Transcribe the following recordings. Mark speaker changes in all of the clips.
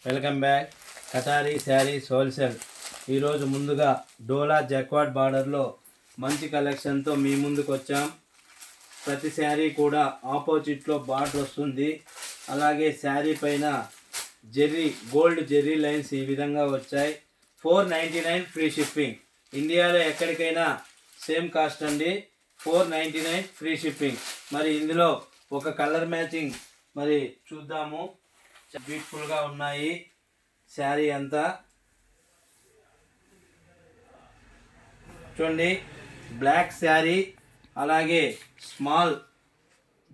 Speaker 1: Welcome back. Katari sarees wholesale. ఈరోజు ముందుగా డోలా జక్వాడ్ బార్డర్లో మంచి కలెక్షన్తో మీ ముందుకు వచ్చాం. ప్రతి శారీ కూడా ఆపోజిట్లో బార్డర్ వస్తుంది. అలాగే శారీ పైన గోల్డ్ జెర్రీ లైన్స్ ఈ విధంగా వచ్చాయి. 499 ఫ్రీ షిప్పింగ్. ఇండియాలో ఎక్కడికైనా సేమ్ కాస్ట్ అండి. 499 ఫ్రీ షిప్పింగ్. మరి ఇందులో ఒక కలర్ మ్యాచింగ్ మరి చూద్దాము. బ్యూటిఫుల్గా ఉన్నాయి శారీ అంతా. చూడండి, బ్లాక్ శారీ, అలాగే స్మాల్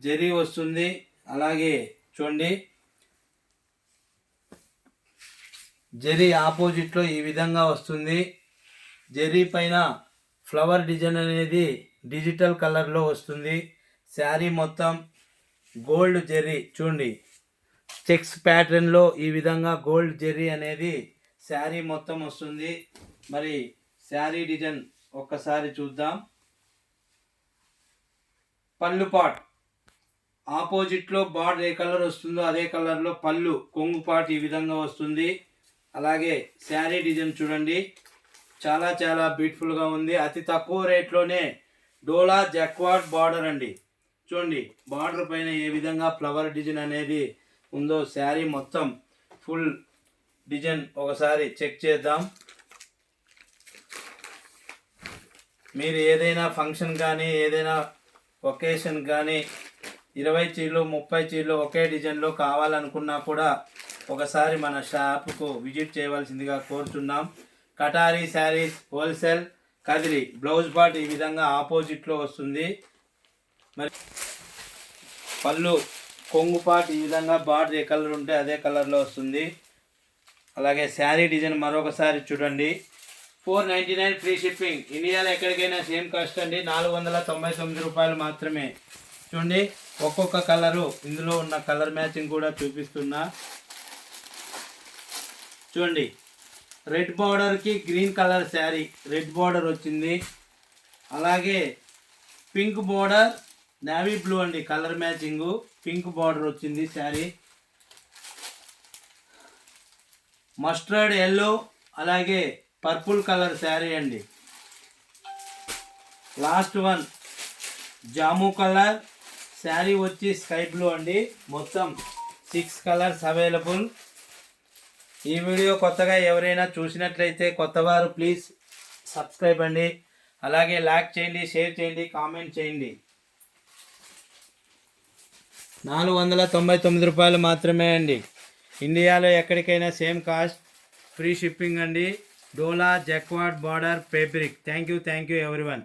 Speaker 1: జెరీ వస్తుంది. అలాగే చూడండి, జెరీ ఆపోజిట్లో ఈ విధంగా వస్తుంది. జెరీ పైన ఫ్లవర్ డిజైన్ అనేది డిజిటల్ కలర్లో వస్తుంది. శారీ మొత్తం గోల్డ్ జెరీ, చూడండి చెక్స్ ప్యాటర్న్లో ఈ విధంగా గోల్డ్ జెరీ అనేది శారీ మొత్తం వస్తుంది. మరి శారీ డిజైన్ ఒక్కసారి చూద్దాం. పళ్ళు పాట్ ఆపోజిట్లో బార్డర్ ఏ కలర్ వస్తుందో అదే కలర్లో పళ్ళు కొంగు పాట్ ఈ విధంగా వస్తుంది. అలాగే శారీ డిజైన్ చూడండి, చాలా చాలా బ్యూటిఫుల్గా ఉంది. అతి తక్కువ రేట్లోనే డోలా జక్వాడ్ బార్డర్ అండి. చూడండి, బార్డర్ పైన ఏ విధంగా ఫ్లవర్ డిజైన్ అనేది ఉందో శారీ మొత్తం ఫుల్ డిజైన్ ఒకసారి చెక్ చేద్దాం. మీరు ఏదైనా ఫంక్షన్ కానీ ఏదైనా ఒకేషన్ కానీ 20 చీరలు 30 చీరలు ఒకే డిజైన్లో కావాలనుకున్నా కూడా ఒకసారి మన షాప్కు విజిట్ చేయవలసిందిగా కోరుతున్నాం. Katari sarees wholesale, Kadiri. Blouse part ఈ విధంగా ఆపోజిట్లో వస్తుంది. మరి పళ్ళు కొంగు పార్ట్ ఈ విధంగా బార్డర్ ఏ కలర్ ఉంటే అదే కలర్లో వస్తుంది. అలాగే శారీ డిజైన్ మరొకసారి చూడండి. 499 ఫ్రీ షిప్పింగ్. ఇండియాలో ఎక్కడికైనా సేమ్ కాస్ట్ అండి. 499 రూపాయలు మాత్రమే. చూడండి, ఒక్కొక్క కలరు ఇందులో ఉన్న కలర్ మ్యాచింగ్ కూడా చూపిస్తున్నా. చూడండి, రెడ్ బార్డర్కి green colour sari, red border వచ్చింది. అలాగే పింక్ బార్డర్, నేవీ బ్లూ అండి కలర్ మ్యాచింగ్, పింక్ బార్డర్ వచ్చింది శారీ. మస్టర్డ్ ఎల్లో, అలాగే పర్పుల్ కలర్ శారీ అండి. లాస్ట్ వన్ జాము కలర్ శారీ వచ్చి స్కై బ్లూ అండి. మొత్తం 6 కలర్స్ అవైలబుల్. ఈ వీడియో కొత్తగా ఎవరైనా చూసినట్లయితే కొత్తవారు ప్లీజ్ సబ్స్క్రైబ్ అండి. అలాగే లైక్ చేయండి, షేర్ చేయండి, కామెంట్ చేయండి. 499 రూపాయలు మాత్రమే అండి. ఇండియాలో ఎక్కడికైనా సేమ్ కాస్ట్, ఫ్రీ షిప్పింగ్ అండి. డోలా jacquard border fabric. Thank you everyone.